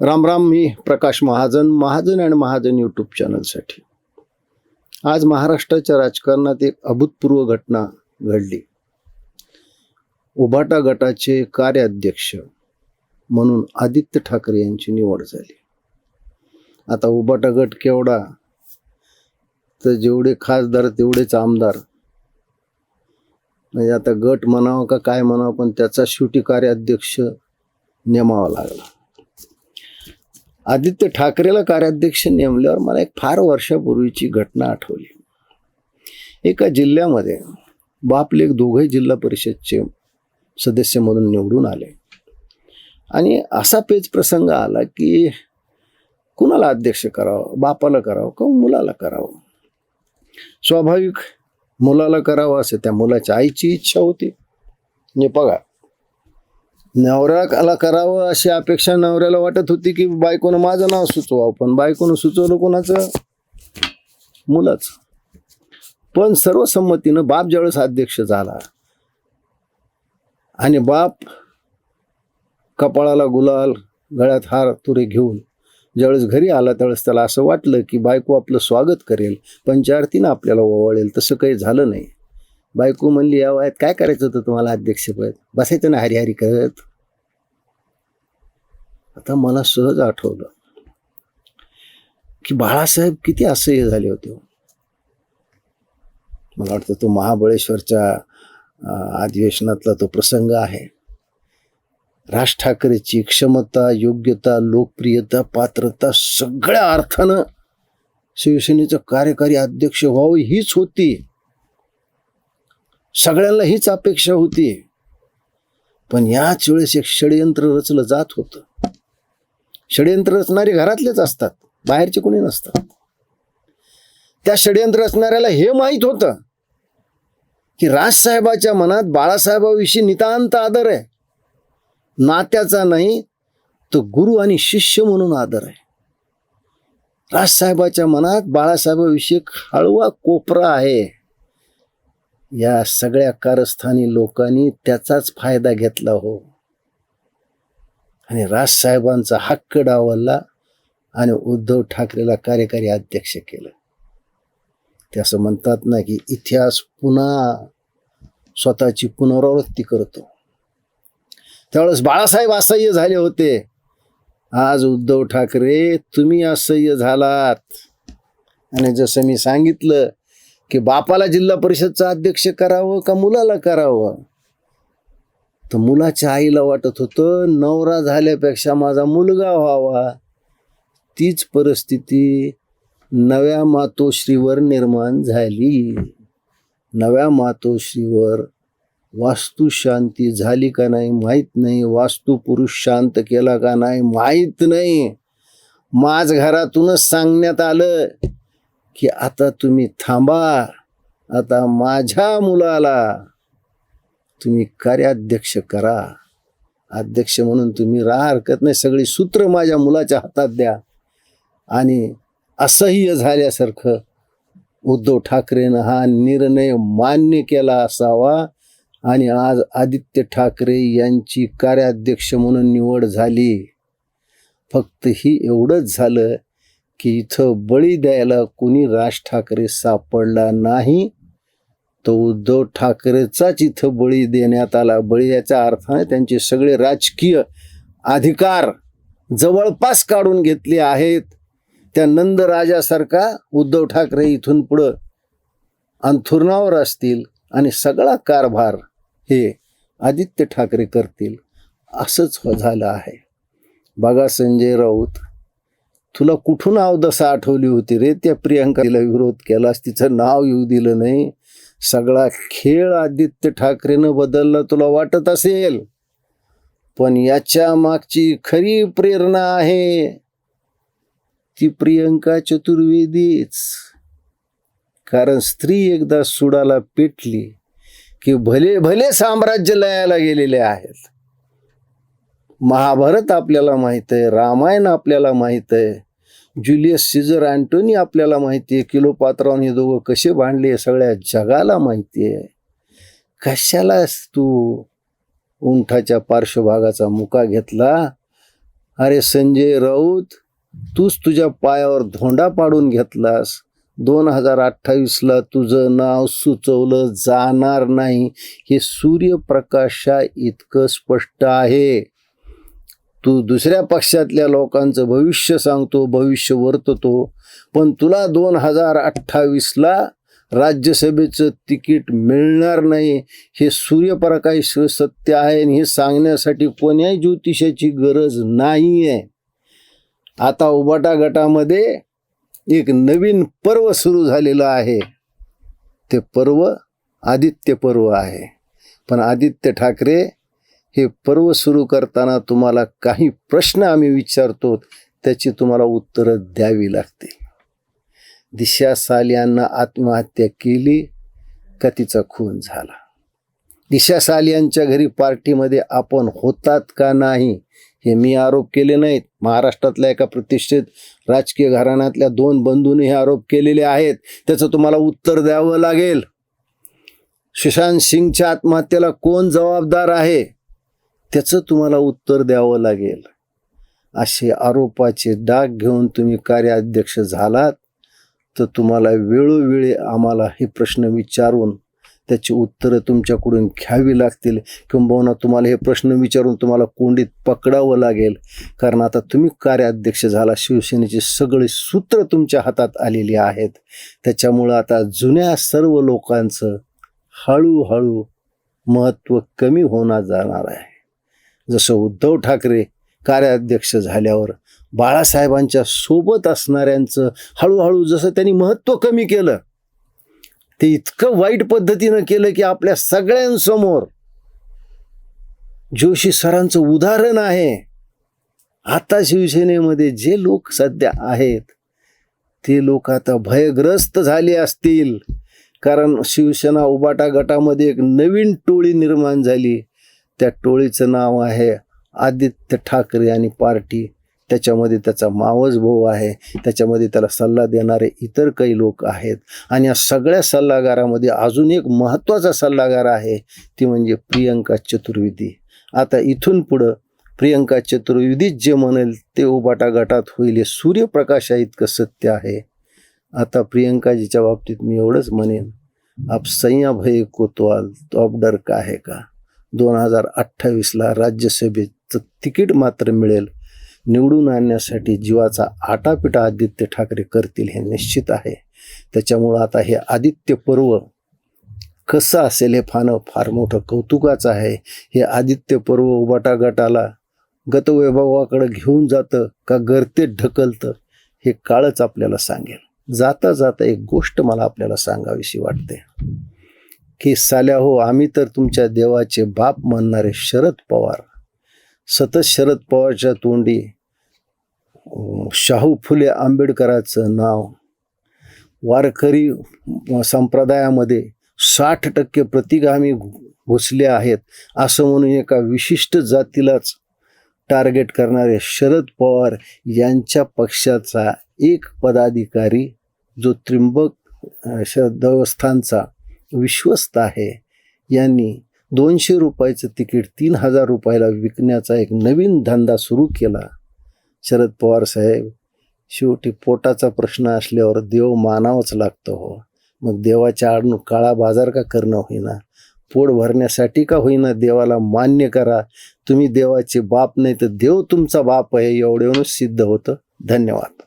राम राम. मी Prakash Mahajan, Mahajan and Mahajan YouTube चॅनलसाठी. आज महाराष्ट्राच्या राजकारणात एक अभूतपूर्व घटना घडली. उभाटा गटाचे कार्याध्यक्ष म्हणून आदित्य ठाकरे यांची निवड झाली. आता उभाटा गट केवढा, तर जेवढे खासदार तेवढेच आमदार. म्हणजे आता गट म्हणावं का काय म्हणावं, पण त्याचा शेवटी कार्याध्यक्ष नेमावा लागला. आदित्य ठाकरेला कार्याध्यक्ष नेमल्यावर मला एक फार वर्षापूर्वीची घटना आठवली. एका जिल्ह्यामध्ये बाप-लेक दोघे जिल्हा परिषदचे सदस्य म्हणून निवडून आले आणि असा पेच प्रसंग आला की कुणाला अध्यक्ष करावं, बापाला करावं का मुलाला करावं. स्वाभाविक मुलाला करावं असं त्या मुलाच्या आईची इच्छा होती. म्हणजे बघा, नवऱ्याला करावं अशी अपेक्षा नवऱ्याला वाटत होती की बायकोनं माझं नाव सुचवावं, पण बायकोनं सुचवलं कोणाचं, मुलाचं. पण सर्वसंमतीनं बाप ज्यावेळेस अध्यक्ष झाला आणि बाप कपाळाला गुलाल, गळ्यात हार तुरे घेऊन ज्यावेळेस घरी आला, त्यावेळेस त्याला असं वाटलं की बायको आपलं स्वागत करेल, पंचारतीनं आपल्याला ओवाळेल. तसं काही झालं नाही. बायको म्हणली, या वयात काय करायचं होतं तुम्हाला अध्यक्षपद, बसायचं ना हरिहरी करत. आता मला सहज आठवलं की बाळासाहेब किती असह्य झाले होते. मला वाटतं तो महाबळेश्वरच्या अधिवेशनातला तो प्रसंग आहे. राज ठाकरेची क्षमता, योग्यता, लोकप्रियता, पात्रता सगळ्या अर्थानं शिवसेनेचं कार्यकारी अध्यक्ष व्हावं हीच होती. सगळ्यांना हीच अपेक्षा होती. पण याच वेळेस एक षडयंत्र रचलं जात होतं. षडयंत्र रचणारे घरातलेच असतात, बाहेरचे कोणी नसतात. त्या षडयंत्र रचणाऱ्याला हे माहीत होतं की राजसाहेबाच्या मनात बाळासाहेबाविषयी नितांत आदर आहे. नात्याचा नाही, तर गुरु आणि शिष्य म्हणून आदर आहे. राजसाहेबाच्या मनात बाळासाहेबाविषयी हळवा कोपरा आहे. या सगळ्या कारस्थानी लोकांनी त्याचाच फायदा घेतला हो, आणि राजसाहेबांचा हक्क डावलला आणि उद्धव ठाकरेला कार्यकारी अध्यक्ष केलं. ते असं म्हणतात ना की इतिहास पुन्हा स्वतःची पुनरावृत्ती करतो. त्यावेळेस बाळासाहेब असह्य झाले होते. आज उद्धव ठाकरे तुम्ही असह्य झालात. आणि जसं मी सांगितलं की बापाला जिल्हा परिषदचा अध्यक्ष करावं का मुलाला करावं, तर मुलाच्या आईला वाटत होतं नवरा झाल्यापेक्षा माझा मुलगा व्हावा. तीच परिस्थिती नव्या मातोश्रीवर निर्माण झाली. नव्या मातोश्रीवर वास्तू शांती झाली का नाही माहीत नाही, वास्तू पुरुष शांत केला का नाही माहीत नाही. माझ घरातूनच सांगण्यात आलं की आता तुम्ही थांबा, आता माझ्या मुलाला तुम्ही कार्याध्यक्ष करा. अध्यक्ष म्हणून तुम्ही राहा, हरकत नाही, सगळी सूत्र माझ्या मुलाच्या हातात द्या. आणि असह्य झाल्यासारखं उद्धव ठाकरेनं हा निर्णय मान्य केला असावा. आणि आज आदित्य ठाकरे यांची कार्याध्यक्ष म्हणून निवड झाली. फक्त ही एवढंच झालं की इथं बळी द्यायला कोणी राज ठाकरे सापडला नाही, तो उद्धव ठाकरेचाच इथं बळी देण्यात आला. बळी याच्या अर्थाने त्यांचे सगळे राजकीय अधिकार जवळपास काढून घेतले आहेत. त्या नंदराजासारखा उद्धव ठाकरे इथून पुढं अंथुरणावर असतील आणि सगळा कारभार हे आदित्य ठाकरे करतील, असंच झालं आहे. बघा संजय राऊत, तुला कुठून अवदसा आठवली होती रे त्या प्रियंकाला विरोध केलास, तिचं नाव येऊ दिलं नाही. सगळा खेळ आदित्य ठाकरेनं बदलला तुला वाटत असेल, पण याच्या मागची खरी प्रेरणा आहे ती प्रियंका चतुर्वेदीच. कारण स्त्री एकदा सुडाला पेटली की भले भले साम्राज्य लयाला गेलेले आहेत. महाभारत आपल्याला माहित आहे, रामायण आपल्याला माहित आहे, ज्युलियस सीझर अँटोनी आपल्याला माहिती आहे, किलोपात्राहून हे दोघं कसे भांडले सगळ्या जगाला माहिती आहे. कशाला तू उंठाच्या पार्श्वभागाचा मुका घेतला अरे संजय राऊत, तूच तुझ्या पायावर धोंडा पाडून घेतलास. 2028ला तुझं नाव सुचवलं जाणार नाही हे सूर्यप्रकाशा इतकं स्पष्ट आहे. तू दुसऱ्या पक्षातल्या लोकांचं भविष्य सांगतो, भविष्य वर्ततो, पण तुला 2028ला राज्यसभेचं तिकीट मिळणार नाही हे सूर्यप्रकाश सत्य आहे. आणि हे सांगण्यासाठी कोण्याही ज्योतिषाची गरज नाही आहे. आता उबाटा गटामध्ये एक नवीन पर्व सुरू झालेलं आहे. ते पर्व आदित्य पर्व आहे. पण आदित्य ठाकरे, हे पर्व सुरू करताना तुम्हाला काही प्रश्न आम्ही विचारतो, त्याची तुम्हाला उत्तरं द्यावी लागतील. दिशा सालियांना आत्महत्या केली का तिचा खून झाला? दिशा सालियांच्या घरी पार्टीमध्ये आपण होतात का नाही हे मी आरोप केले नाहीत. महाराष्ट्रातल्या एका प्रतिष्ठित राजकीय घराण्यातल्या 2 बंधूंनी हे आरोप केलेले आहेत. त्याचं तुम्हाला उत्तर द्यावं लागेल. सुशांत सिंगच्या आत्महत्येला कोण जबाबदार आहे त्याचं तुम्हाला उत्तर द्यावं लागेल. असे आरोपाचे डाग घेऊन तुम्ही कार्याध्यक्ष झालात तर तुम्हाला वेळोवेळी आम्हाला हे प्रश्न विचारून त्याची उत्तरं तुमच्याकडून घ्यावी लागतील. किंबहुना तुम्हाला हे प्रश्न विचारून तुम्हाला कोंडीत पकडावं लागेल. कारण आता तुम्ही कार्याध्यक्ष झाला, शिवसेनेची सगळी सूत्र तुमच्या हातात आलेली आहेत. त्याच्यामुळं आता जुन्या सर्व लोकांचं हळूहळू महत्त्व कमी होणार जाणार आहे. जसं उद्धव ठाकरे कार्याध्यक्ष झाल्यावर बाळासाहेबांच्या सोबत असणाऱ्यांचं हळूहळू जसं त्यांनी महत्त्व कमी केलं, ते इतकं वाईट पद्धतीनं केलं की आपल्या सगळ्यांसमोर जोशी सरांचं उदाहरण आहे. आता शिवसेनेमध्ये जे लोक सध्या आहेत ते लोक आता भयग्रस्त झाले असतील. कारण शिवसेना उबाटा गटामध्ये एक नवीन टोळी निर्माण झाली. त्या टोळीचं नाव आहे आदित्य ठाकरे आणि पार्टी. त्याच्यामध्ये त्याचा मावस भाऊ आहे, त्याच्यामध्ये त्याला सल्ला देणारे इतर काही लोक आहेत. आणि या सगळ्या सल्लागारामध्ये अजून एक महत्त्वाचा सल्लागार आहे, ती म्हणजे प्रियंका चतुर्वेदी. आता इथून पुढं प्रियंका चतुर्वेदीच जे म्हणेल ते उबाटा गटात होईल हे सूर्यप्रकाशा इतकं सत्य आहे. आता प्रियंकाजीच्या बाबतीत मी एवढंच म्हणेन, आप सैया भय कोतवाल तो अब डर का है का. 2028ला राज्यसभेचं तिकीट मात्र मिळेल. निवडून आणण्यासाठी जीवाचा आटापिटा आदित्य ठाकरे करतील हे निश्चित आहे. त्याच्यामुळं आता हे आदित्य पर्व कसं असेल हे फार मोठं कौतुकाचं आहे. हे आदित्य पर्व उबाटा गटाला गतवैभवाकडे घेऊन जातं का गर्तेत ढकलतं हे काळच आपल्याला सांगेल. जाता जाता एक गोष्ट मला आपल्याला सांगावीशी वाटते की साल्या हो, आम्ही तर तुमच्या देवाचे बाप म्हणणारे शरद पवार, सतत शरद पवारच्या तोंडी शाहू फुले आंबेडकरांचं नाव, वारकरी संप्रदायामध्ये 60% प्रतिगामी घुसले आहेत असं म्हणून एका विशिष्ट जातीलाच टार्गेट करणारे शरद पवार यांच्या पक्षाचा एक पदाधिकारी जो त्र्यंबक देवस्थानचा विश्वस्त आहे, यांनी 200 रुपयाचं तिकीट 3000 रुपयाला विकण्याचा एक नवीन धंदा सुरू केला. शरद पवार साहेब, शेवटी पोटाचा प्रश्न असल्यावर देव मानावंच लागतं हो. मग देवाच्या आडून काळा बाजार का करणं होईना, पोट भरण्यासाठी का होईना देवाला मान्य करा. तुम्ही देवाचे बाप नाही तर देव तुमचा बाप आहे एवढ्यावरूनच सिद्ध होतं. धन्यवाद.